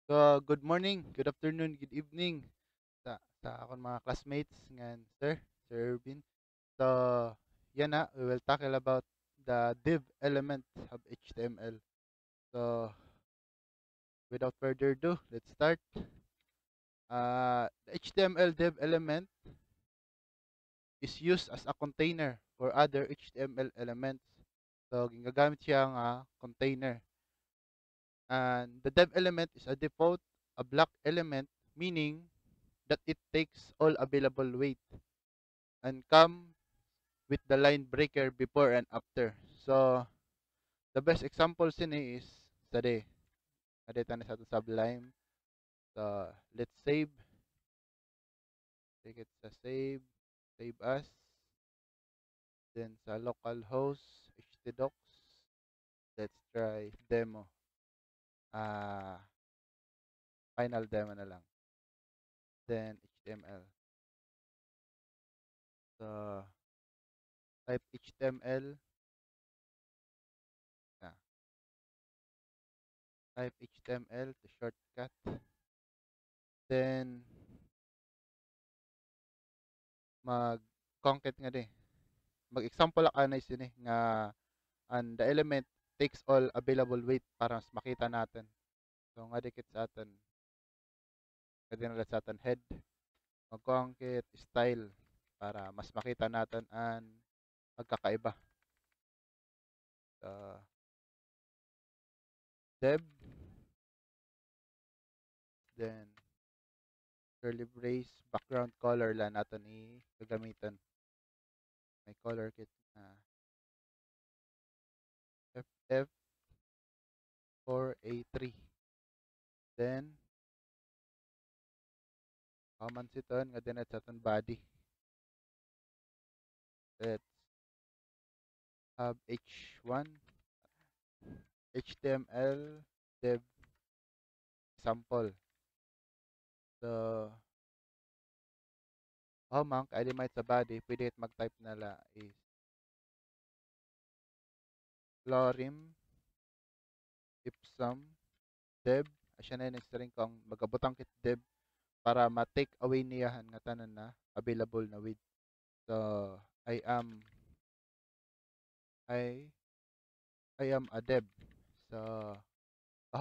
So, good morning, good afternoon, good evening sa akong mga classmates ngan Sir Irvin. So, yan na, we will tackle about the div element of HTML. So, without further ado, let's start. The HTML div element is used as a container for other HTML elements. So, ginagamit siya nga container. And the div element is a default, a block element, meaning that it takes all available weight and come with the line breaker before and after. So, the best example sini is today. Adita na sa ato Sublime. So, let's save. Take it sa save. Save as. Then sa localhost, htdocs. Let's try demo. Ah, final demo na lang. Then HTML. So, type HTML. Yeah, type HTML to shortcut. Then, mag-concat nga di. Mag-example lang anay sini nga and the element takes all available weight para mas makita natin. So nga dikit sa atin, kadinala sa atin head, mag-concat style para mas makita natin ang magkakaiba. So, deb, then curly brace, background color lang natin i-gagamitan. May color kit na FF4A3. Then, common siton, nga din sa atin body. Let's have H1, HTML, dev, sample. So, man, ka-element sa body, pwede mag-type na la is lorem, ipsum, deb. Asya na yung string kong magabutang kit deb para ma-take away niyahan nga tanan na available na with. So, I I am a deb. So,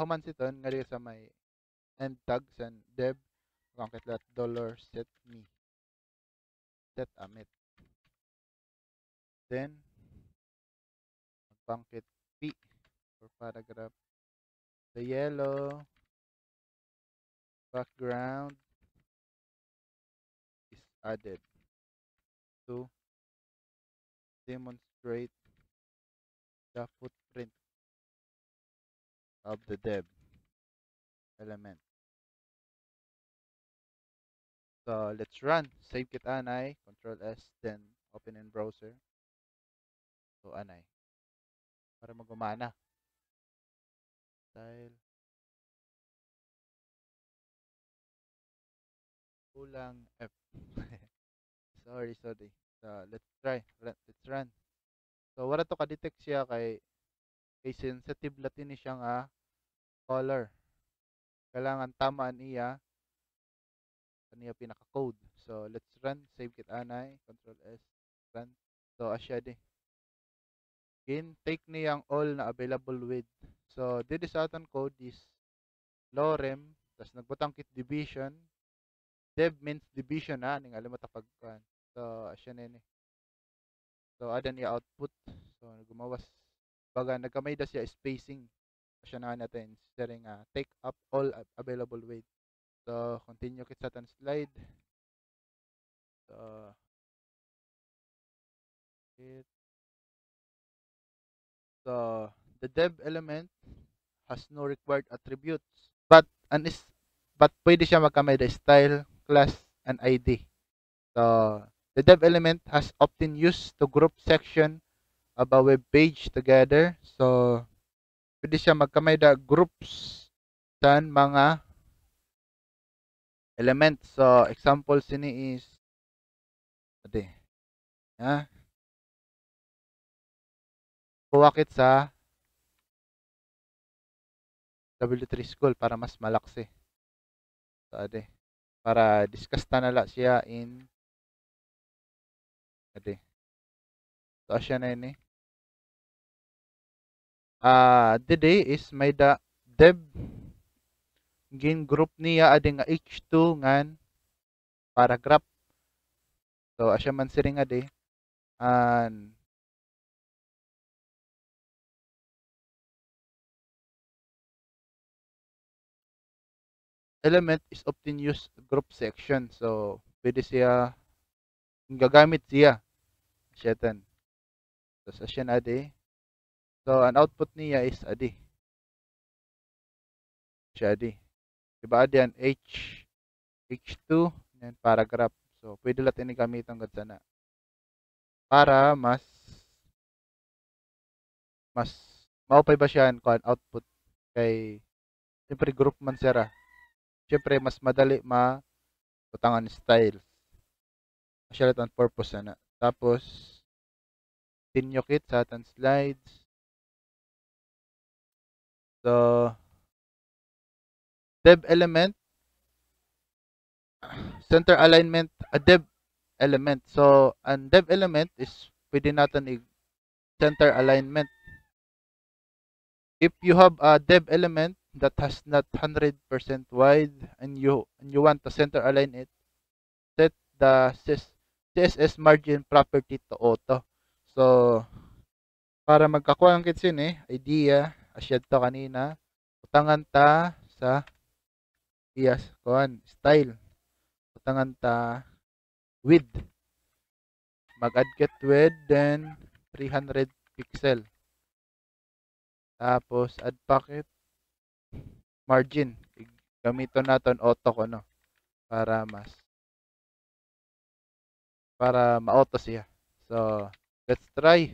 man siton nga sa may end tag sa deb kung kitlat $set me set amit. Then, magpangkit p for paragraph. The yellow background is added to demonstrate the footprint of the dev element. So let's run. Save kit anay, Control S, then open in browser. So anay. Para magumana. Style. Kulang F. sorry. So let's try. Let's run. So wala to ka-detect siya kay sensitive latin ni siya nga color. Kailangan tamaan iya kaniya pinaka-code. So let's run. Save kit anay, Control S, run. So asya di. Again, take niyang all na available with. So dito sa aton code is lorem, tas nagbutang kit division. Dev means division na, ning alam mo tapagkuan. So asya na ni. So adan niya output. So gumawas baga nagkamay da siya spacing. Asya na natin sharing take up all available weight. So continue kit sa aton slide. So it so the dev element has no required attributes but but pwede siya magkamay da style, class, and ID. So the dev element has often used to group section of a web page together. So pwede siya magkamay da groups tan mga elements. So example sini is ade. Ha? Kuwakit sa W3 school para mas malaksi. So ade para discuss ta nala siya in ade. So asya na ini. Today is may da dev gin group niya ade nga H2 ngan paragraph. So asya man siring ade and element is often used group section. So pwede siya gagamit siya syatan. So asya na ade. So ang output niya is ade. Siya ade. Diba ade yan H2 and paragraph. So pwede natin gamiton gud sana para mas maupay ba siya ang output kay siyempre group man siya ra. Siyempre mas madali butangan styles. Siya lang ang purpose sana. Tapos continue kit sa ating slides. So dev element center alignment a dev element. So ang dev element is pwede natin center alignment. If you have a dev element that has not 100% wide and you want to center align it, set the CSS margin property to auto. So para magkakuha ang kitsin idea asyad to kanina utangan ta sa style utangan ta width mag-add ket width then 300 pixel tapos add packet margin gamiton naton auto ko no para ma-auto siya. So let's try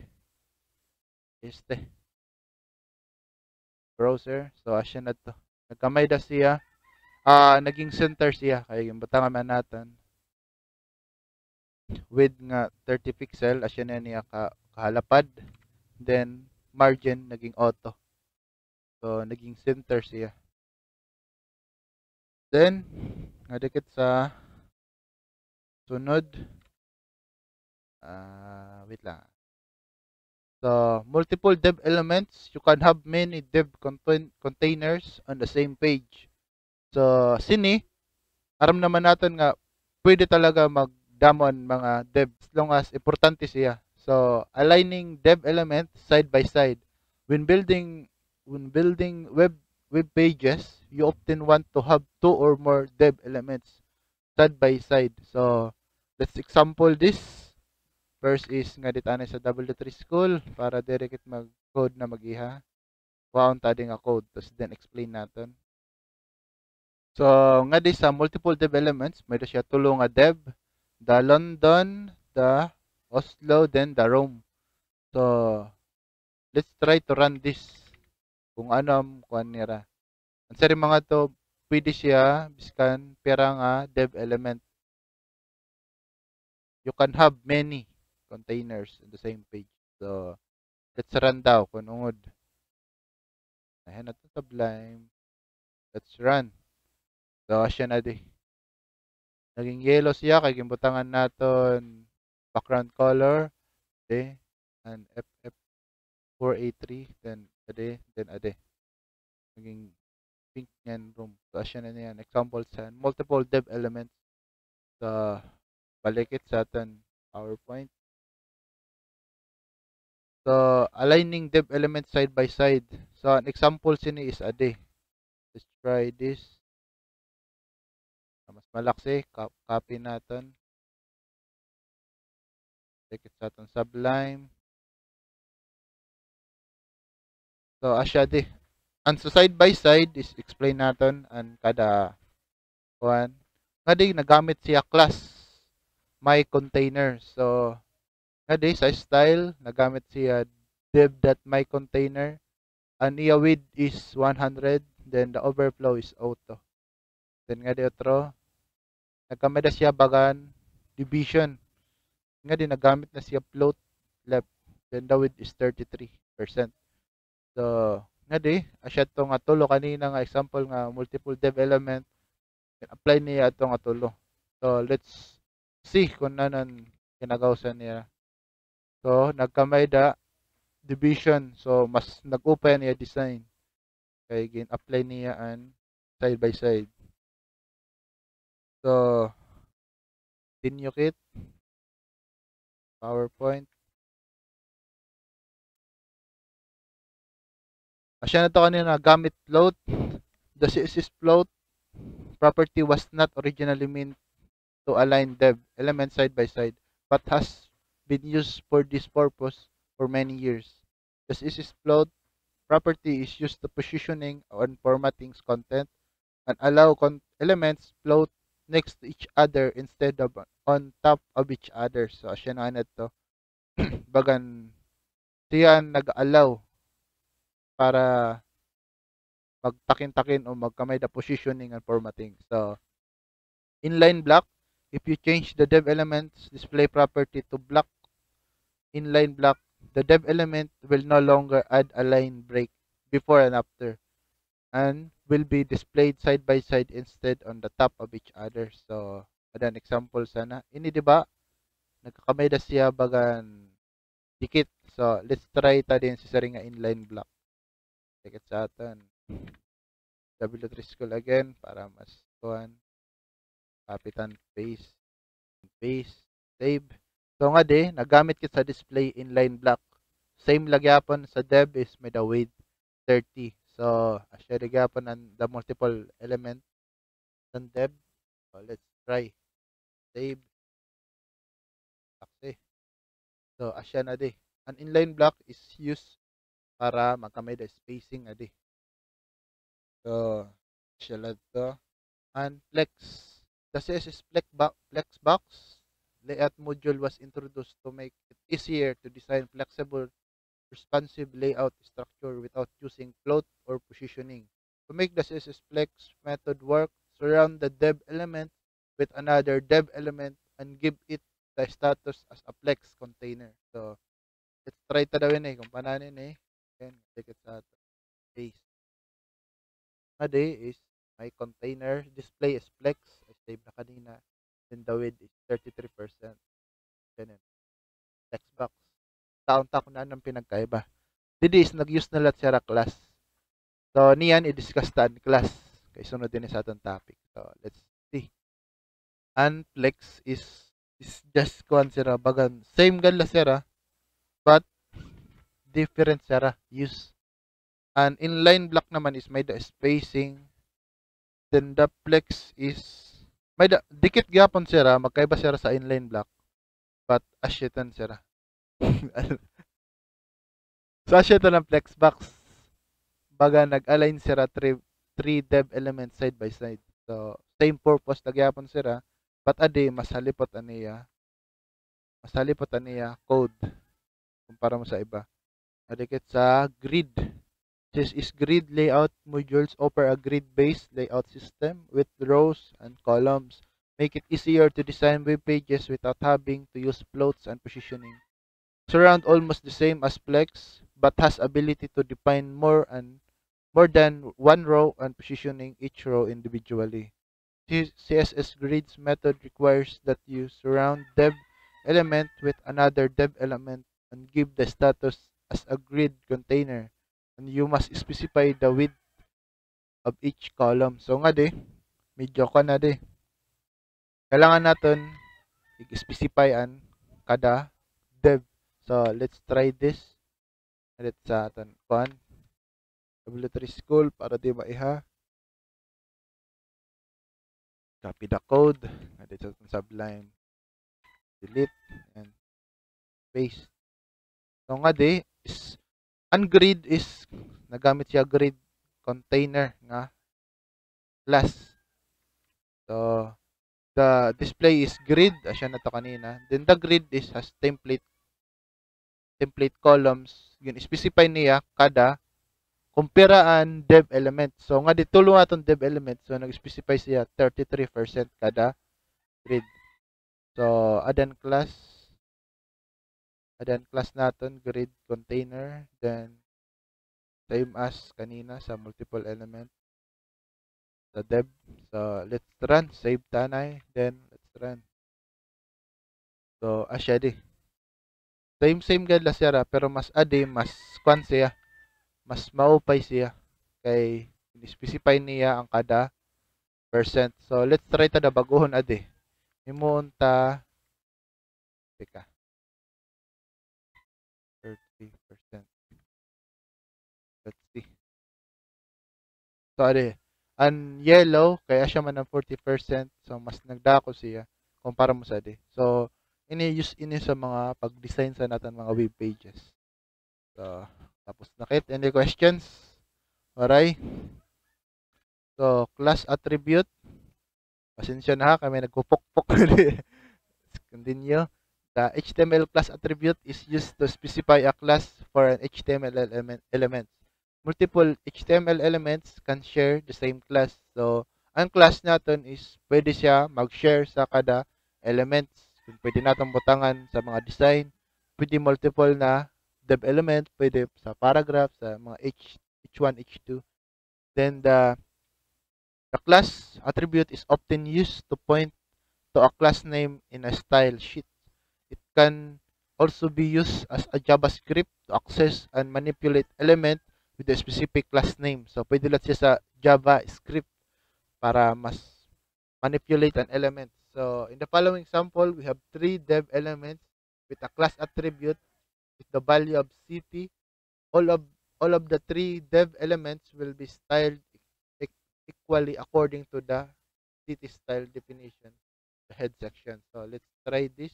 browser. So asya na to nagkamay da siya naging center siya kay yung butangan man natin width nga 30 pixel asya na niya kahalapad then margin naging auto. So naging center siya. Then ngadikit sa sunod wait lang. So multiple dev elements, you can have many dev containers on the same page. So sini aram naman natin nga pwede talaga magdamon mga dev as long as importante siya. So aligning dev elements side by side when building web pages, you often want to have 2 or more dev elements side by side. So let's example this. First is nga ditana sa W3 school para direct mag-code na mag-iha. Waon ta nga code tapos then explain natin. So nga di sa multiple dev elements, may siya tulo nga dev, the London, the Oslo, then the Rome. So let's try to run this kung ano ang kuan nira. Ang sari mga to pwede siya biskan pera nga dev element. You can have many containers in the same page. So let's run daw kung ungod. Ayan na to Sublime. Let's run. So asya na di. Naging yellow siya kay gimbutangan naton background color ade and FF4A3 then ade. Naging pink yan room. So asya na niyan. Example sa multiple dev elements. So balik it sa aton PowerPoint. So, aligning dev elements side by side. So, an example sini is ade. Let's try this. Mas malaksi. Copy natin. Take it sa ating Sublime. So, asya di. And so, side by side is explain natin ang kada one. Nga di, nagamit siya class my container. So, nga di, sa style, nagamit siya dev.mycontainer. Ang iya width is 100. Then, the overflow is auto. Then, nga di, otro. Nagkameda siya bagan division. Nga di, nagamit na siya float left. Then, the width is 33%. So, nga di asya to nga tulo kanina nga example nga multiple dev element apply niya ato nga tulo. So let's see kung nanan kinagawsan niya. So nagkamay da division, so mas nag-open niya design kay gin apply niya an side by side. So Tinyukit PowerPoint. Asya na to kanina gamit float. The CSS float property was not originally meant to align dev elements side by side, but has been used for this purpose for many years. The CSS float property is used to positioning and formatting content and allow elements float next to each other instead of on top of each other. So, asya na ano to. Bagan, siya nag-allow para magtakin-takin o magkamay the positioning and formatting. So, inline block, if you change the dev elements display property to block inline block, the dev element will no longer add a line break before and after and will be displayed side by side instead on the top of each other. So, adan example sana. Ini di ba? Nagkakamay na siya bagan dikit. So, let's try ta din sa nga inline block. Dikit sa atin. W3 school again para mas kuhan. Kapitan paste. Paste. Save. So nga di, nagamit kit sa display inline block. Same lagyapon sa dev is may the width 30. So, asya lagyapon ang the multiple element ng dev. So, let's try. Save. Okay. So, asya na di. An inline block is used para makamay the spacing na di. So, asya lang to. And flex. The CSS flex box layout module was introduced to make it easier to design flexible, responsive layout structure without using float or positioning. To make the CSS flex method work, surround the dev element with another dev element and give it the status as a flex container. So, let's try ta dawin kung pananin Then, take it sa base. Is my container display is flex. I save na kanina. Then the width is 33%. Ganun. Text box. Taon-ta ko na ng pinagkaiba. Didi is nag-use na lahat siya class. So, niyan i-discuss ta class. Kay sunod din sa atong topic. So, let's see. And flex is just kuan sira bagan same gala sira but different sira use. And inline block naman is may the spacing. Then the flex is may da, dikit gyapon sira magkaiba sira sa inline block but asyetan sira. So asyetan ang flex box baga nag-align sira three dev elements side by side. So same purpose nagyapon sira but adi mas halipot aniya code kumpara mo sa iba. Adikit sa grid. This is grid layout modules offer a grid-based layout system with rows and columns. Make it easier to design web pages without having to use floats and positioning. Surround almost the same as Flex, but has ability to define more than one row and positioning each row individually. CSS grids method requires that you surround dev element with another dev element and give the status as a grid container. And you must specify the width of each column. So nga di, medyo ka na di. Kailangan natin i-specify an kada dev. So let's try this. Let's sa atin kuan W3 school para di maiha. Copy the code. Dito sa Sublime. Delete and paste. So nga di, ungrid is nagamit siya grid container nga class. So the display is grid asya na to kanina. Then the grid has template columns. Yun specify niya kada kumpiraan dev element. So nga ditulo atong dev element. So nag-specify siya 33% kada grid. So add class naton grid container, then same as kanina sa multiple element sa dev. So let's run, save tanay, then let's run. So asya di. Same gad la siya ra, pero mas adi, mas kwan siya, mas maupay siya kay specify niya ang kada percent. So let's try ta da baguhon adi. Himuon ta teka 30%. Let's see. So adi, ang yellow kaya siya man ng 40%, so mas nagdako siya kumpara mo sa adi. So ini-use ini sa mga pag-design sa natin mga web pages. So tapos nakit, any questions? Alright. So class attribute. Pasensya na ha, kami nagpupukpok. Let's continue. The HTML class attribute is used to specify a class for an HTML element. Multiple HTML elements can share the same class. So, ang class natin is pwede siya mag-share sa kada elements. Kung pwede natin butangan sa mga design, pwede multiple na dev element, pwede sa paragraph, sa mga H1, H2. Then the class attribute is often used to point to a class name in a style sheet. It can also be used as a JavaScript to access and manipulate element with a specific class name. So, pwede lang siya sa JavaScript para mas manipulate an element. So, in the following example, we have three dev elements with a class attribute with the value of city. All of the three dev elements will be styled equally according to the city style definition, the head section. So, let's try this.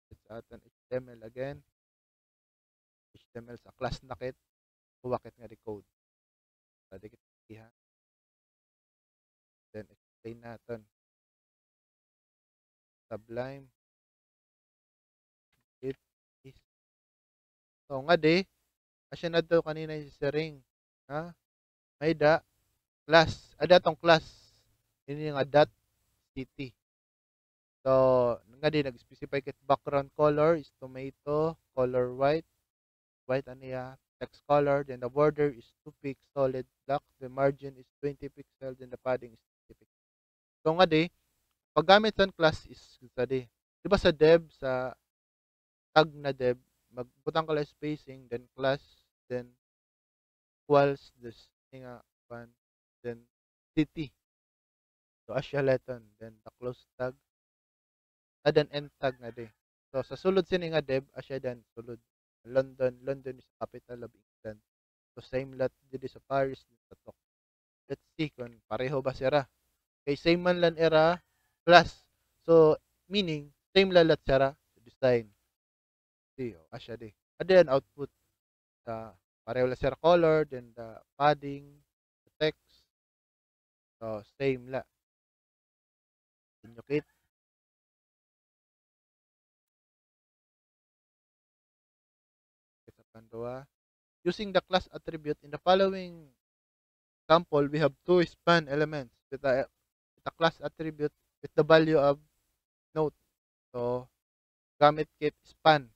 Let's add an HTML again. HTML sa class nakit. Huwakit nga decode. Tadi kita iha. Then, explain natin. Sublime. It is. So, nga di. Asya na daw kanina yung ring. Ha? May da. Class. Ada tong class. Ini nga dot city. So, nga di, nag-specify kit background color is tomato, color white. White aniya. Text color. Then, the border is 2 pixels solid black. The margin is 20 pixels. Then, the padding is 20 pixels. So, nga di, paggamit sa class is sa di. Di ba sa dev, sa tag na dev, magbutang ka lang spacing, then class, then equals, this nga, one, then city. So, asya leton. Then, the close tag. Then, end tag na di. So, sa sulod sini nga dev, asya dan sulod. London is capital of England. So, same lot dito sa Paris, dito sa Tok. Let's see kung pareho ba sira. Kay same man lang era, class. So, meaning, same lalat sira, design. See, asya di. And then, output. Pareho lang sira color, then the padding, the text. So, same la. Inyukit. Sa pandua. Using the class attribute in the following example, we have two span elements with a class attribute with the value of note. So, gamit kit span.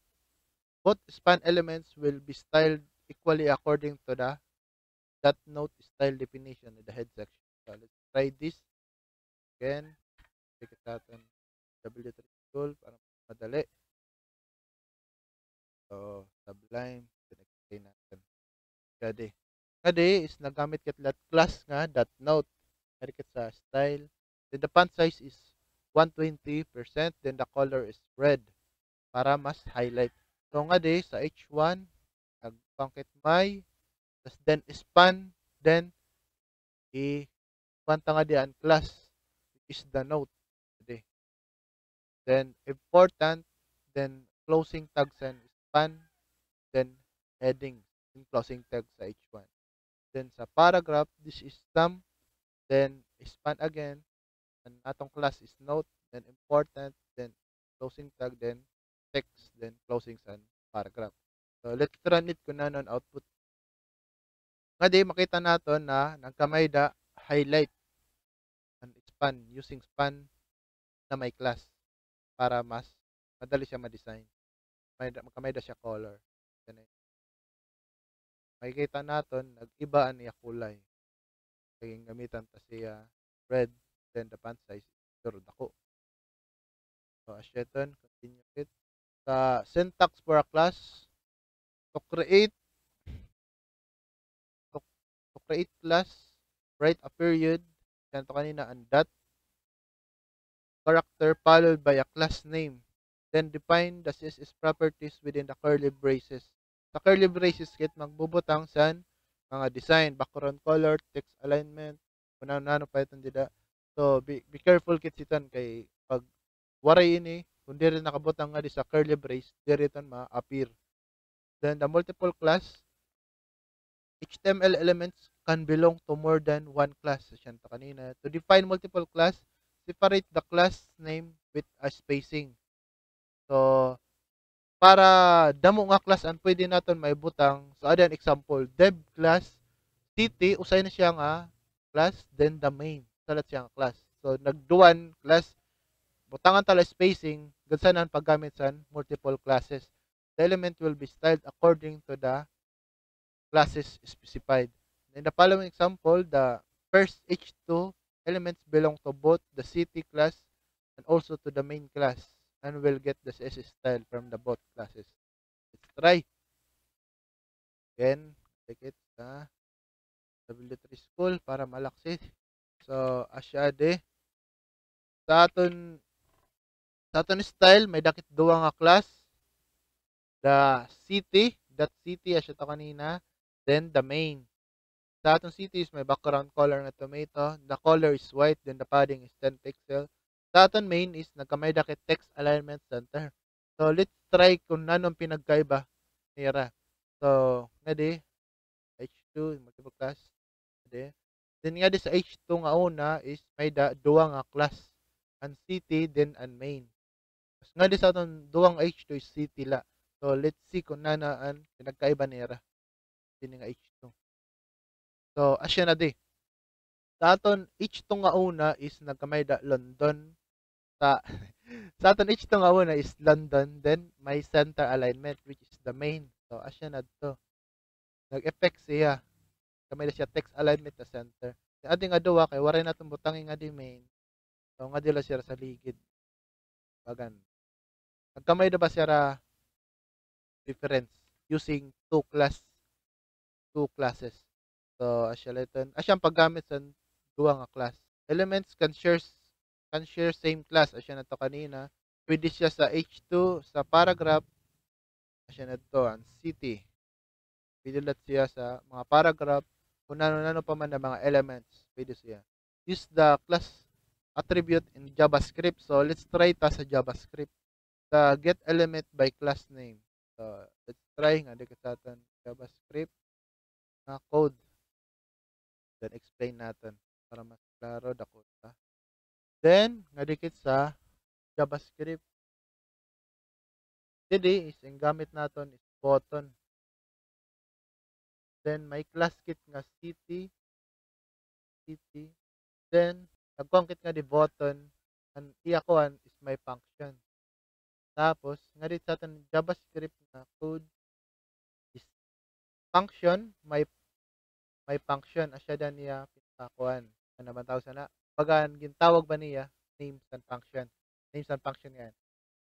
Both span elements will be styled equally according to the that note style definition in the head section. So, let's try this again. Check it out on W3 tool para madali. So, Sublime. Explain natin. Kade is nagamit kit lat class nga dot note. Kadi kit sa style. Then the font size is 120%. Then the color is red para mas highlight. So nga di sa H1 nagpangkit may then span then kwanta nga di ang class which is the note. Kade. Then important then closing tags and span then heading in closing tag sa H1. Then sa paragraph, this is sum, then span again, and atong class is note, then important, then closing tag, then text, then closing sa paragraph. So, let's run it kung nanon output. Nga di, makita natin na nagkamay da highlight and span, using span na may class para mas madali siya ma-design. Magkamay da siya color. Ganun. makikita naton nag-iba niya kulay. Naging gamitan ta siya red, then the font size is pure dako. So as yun, continue it. Sa syntax for a class, to create to, to create class, write a period, yan to kanina, and dot character followed by a class name. Then define the CSS properties within the curly braces. Sa curly braces kit magbubutang san mga design, background color, text alignment, kung ano pa itong dida. So be careful kit sitan kay pag waray ini kung di rin nakabutang nga di sa curly brace, di rin ma-appear. Then the multiple class, HTML elements can belong to more than one class. Siyan to kanina. To define multiple class, separate the class name with a spacing. So, para damo nga class ang pwede naton may butang. So, adan example, dev class, city, usay na siya nga class, then the main. Salat siya nga class. So, nagduan class, butangan tala spacing, gansanan paggamit sa multiple classes. The element will be styled according to the classes specified. In the following example, the first H2 elements belong to both the city class and also to the main class and will get the CSS style from the both classes. Let's try. Again, take it sa W3 school para malaksit. So, asyade. Sa aton style, may dakit duwa nga class. The city asya to kanina. Then the main. Sa atong city is may background color na tomato. The color is white, then the padding is 10 pixel. Sa aton main is nagkamay dakit text alignment center. So let's try kung nanong pinagkaiba nira. So nga di H2 multiple class. Di. Then nga di sa H2 nga una is may duwa nga class. Ang city then ang main. Mas nga di sa atong duwang H2 is city la. So let's see kung nanaan pinagkaiba nira. Dini nga H2. So, asya na di. Sa aton H2 nga una is nagkamay da London. Sa sa aton H2 nga una is London, then may center alignment which is the main. So, asya na to. Nag-effect siya. Kamay na siya text alignment sa center. Sa ating nga duwa kay waray natong butangin nga di main. So, nga dila siya sa ligid. Bagan. Nagkamay da ba siya difference using two classes. So, asyang paggamit sa duwa nga class. Elements can share same class. Asya na to kanina. Pwede siya sa H2, sa paragraph. Asya na to, ang city. Pwede lang siya sa mga paragraph. Kung ano pa man na mga elements. Pwede siya. Use the class attribute in JavaScript. So, let's try ta sa JavaScript. The get element by class name. So, let's try nga dito sa atin JavaScript na code. Then explain natin para mas klaro dako ta. Then nga dikit sa JavaScript. Didi is ang gamit naton is button. Then may class kit nga city. Then nagkongkit nga di button. Ang iyakuan is may function. Tapos nga dito sa aton JavaScript na code is function may function asya dan niya pinakuan. Ano naman tawag sana? Pagan gintawag ba niya names and function. Names and function yan.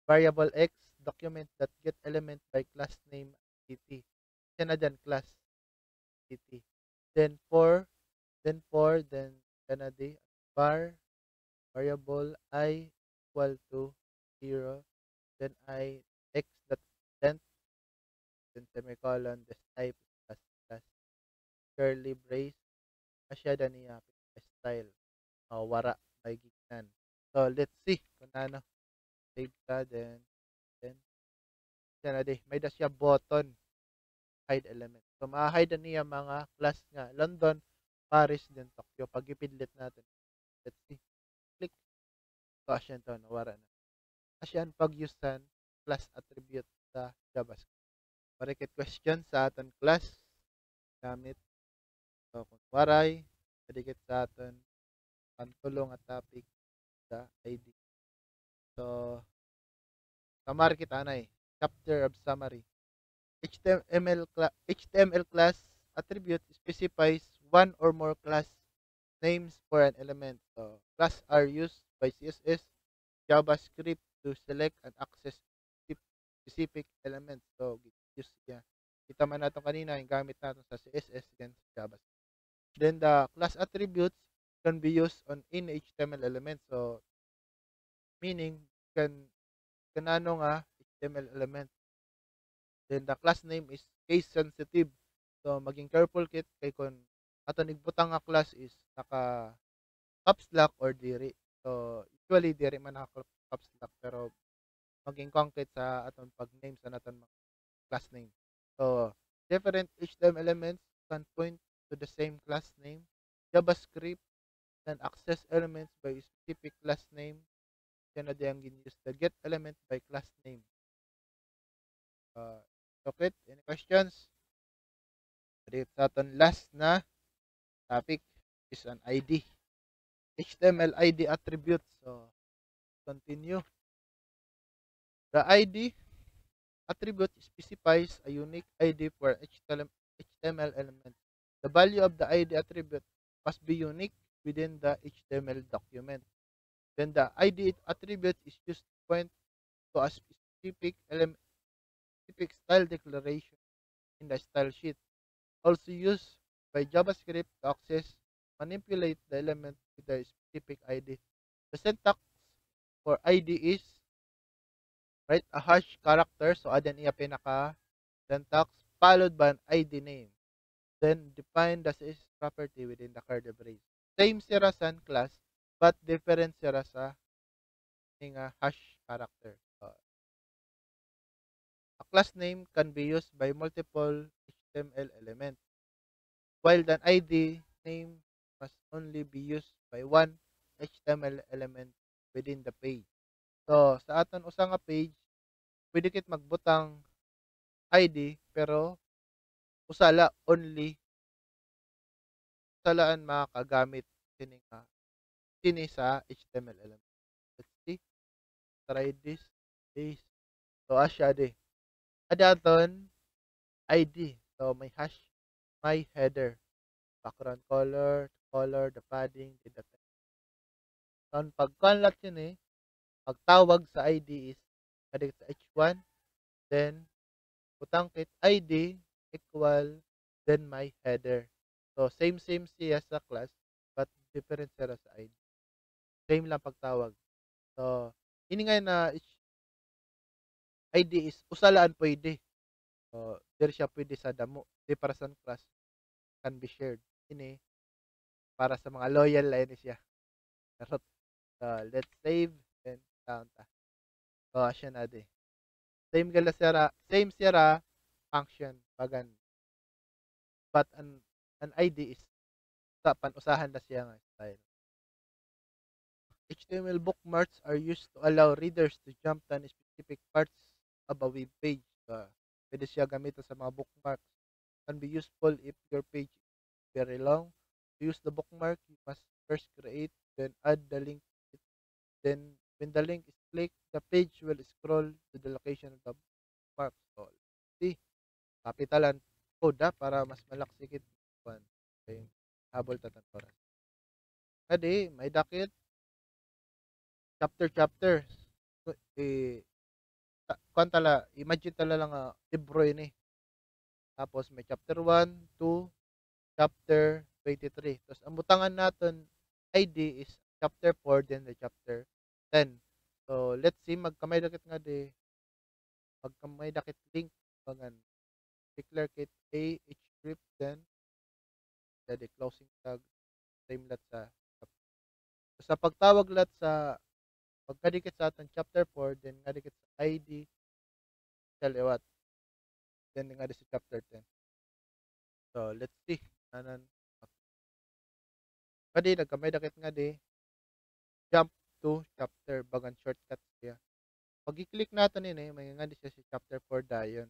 Variable x document that get element by class name city. Yan na dyan class city. Then then kana di variable I equal to 0 then I x that length then semicolon this type plus curly brace asya dan niya style wara may gignan. So let's see kung ano save ka then siya na di may da siya button hide element. So ma-hide na niya mga class nga London, Paris, then Tokyo. Pag ipidlit natin. Let's see. Click. So asyan to nawara na. Asyan pag-usean class attribute sa JavaScript. Marikit question sa aton class gamit. So kung waray, marikit sa aton pantulong at topic sa ID. So summary kita na chapter of summary. HTML class attribute specifies one or more class names for an element. So class are used by CSS, JavaScript to select and access specific elements. So use yeah. Kita man natin kanina yung gamit natin sa CSS and JavaScript. Then the class attributes can be used on any HTML element. So meaning can ano nga HTML element. Then the class name is case sensitive. So maging careful kit kay kun ato nigbutang nga class is naka caps lock or diri. So usually diri man naka caps lock pero maging concrete sa aton pag name sa naton mga class name. So different HTML elements can point to the same class name. JavaScript can access elements by specific class name. Yan na diyang use the get element by class name. Okay, any questions? Dito sa aton last na topic is an ID. HTML ID attributes. So, continue. The ID attribute specifies a unique ID for HTML element. The value of the ID attribute must be unique within the HTML document. Then the ID attribute is used to point to a specific element, specific style declaration in the style sheet. Also used by JavaScript to access, manipulate the element with a specific ID. The syntax for ID is write a hash character, so adan iya pinaka syntax, followed by an ID name. Then define the CSS property within the curly brace. Same sira sa class, but different sira sa hash character. A class name can be used by multiple HTML elements, while the ID name must only be used by one HTML element within the page. So, sa aton usa nga page, pwede kit magbutang ID pero usala only usalaan makagamit sini sa HTML element. Let's see. Try this. This. So, asya di. Adaton ID. So, may hash, my header, background color, the padding, the text. So, pagkanlat yun pagtawag sa ID is kadit sa H1, then butang kit ID equal, then my header. So, same siya sa class, but different sila sa ID. Same lang pagtawag. So, ini nga na ID is usalaan pwede. So, there siya pwede sa damo. Di para sa class can be shared. Ini para sa mga loyal line siya. So, let's save then count. So, asya na di. Same sira function bagan. But an ID is sa panusahan na siya nga style. HTML bookmarks are used to allow readers to jump to specific parts of a web page. Pwede siya gamitin sa mga bookmarks. Can be useful if your page is very long. To use the bookmark, you must first create, then add the link. Then, when the link is clicked, the page will scroll to the location of the bookmark. So, see, kapitalan code para mas malaksikit. Okay, habol tatantoran. Adi, may dakit chapter. Kuan tala, imagine tala lang libro ini. Tapos may chapter 1, 2, chapter 23. Tapos ang butangan naton ID is chapter 4 then the chapter 10. So let's see magkamay dakit nga di magkamay dakit link bangan declare kit A H script then the closing tag same lat sa sa pagtawag lat sa pagkadikit sa aton chapter 4 then nga dikit sa ID sa liwat then nga di sa chapter 10. So let's see anan kadi nagkamay dakit nga di jump to chapter bagan shortcut siya. Pag i-click natin may nga di siya si chapter 4 dayon.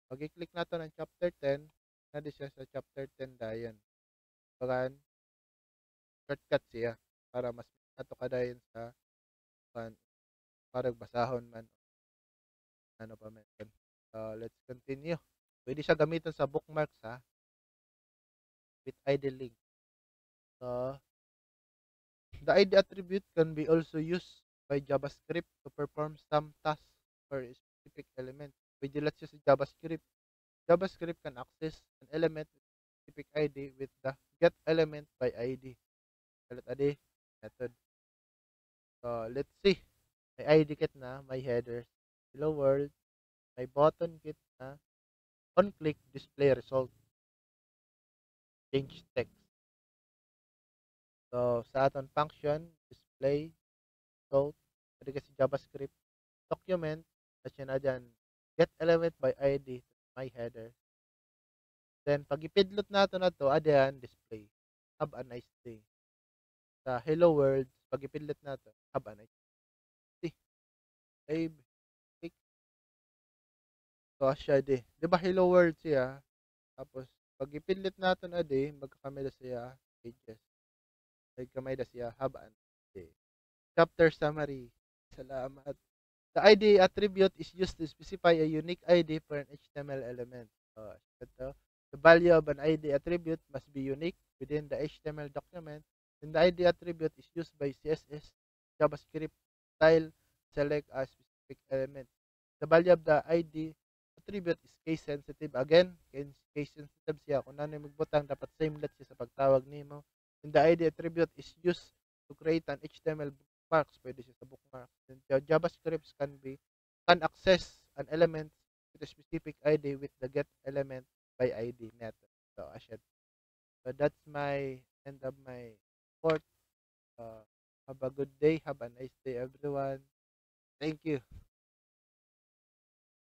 Pag i-click natin ang chapter 10, nga di siya sa chapter 10 dayon. Bagan shortcut siya para mas ato kadayon sa para basahon man ano pa man. So let's continue. Pwede siya gamitin sa bookmarks ha, with ID link. So, the ID attribute can be also used by JavaScript to perform some tasks for a specific element. Pwede lang siya sa JavaScript. JavaScript can access an element with specific ID with the get element by ID. Ulit adi method. So, let's see. May ID kit na, may headers. Hello world. May button kit na. On click, display result. Change text. So, sa aton function, display result. Pwede kasi JavaScript. Document. Kasi na dyan. Get element by ID. My header. Then, pag ipidlot nato na to, adyan, display. Have a nice day. Sa hello world, pag ipidlot nato, have a nice day. Save. Click. So, siya di. Di ba hello world siya? Tapos, pag ipidlit natin adi, magkakamay na siya pages. Magkamay na siya have a nice day. Chapter summary. Salamat. The ID attribute is used to specify a unique ID for an HTML element. So, ito. The value of an ID attribute must be unique within the HTML document. And the ID attribute is used by CSS, JavaScript, style, select a specific element. The value of the ID attribute is case sensitive. Again, case sensitive siya. Kung ano yung magbutang, dapat samelet siya sa pagtawag nimo. And the ID attribute is used to create an HTML bookmarks. Pwede siya sa bookmarks. And the JavaScript can access an element with a specific ID with the get element by ID method. So, asyan. So, that's my end of my report. Have a good day. Have a nice day, everyone. Thank you.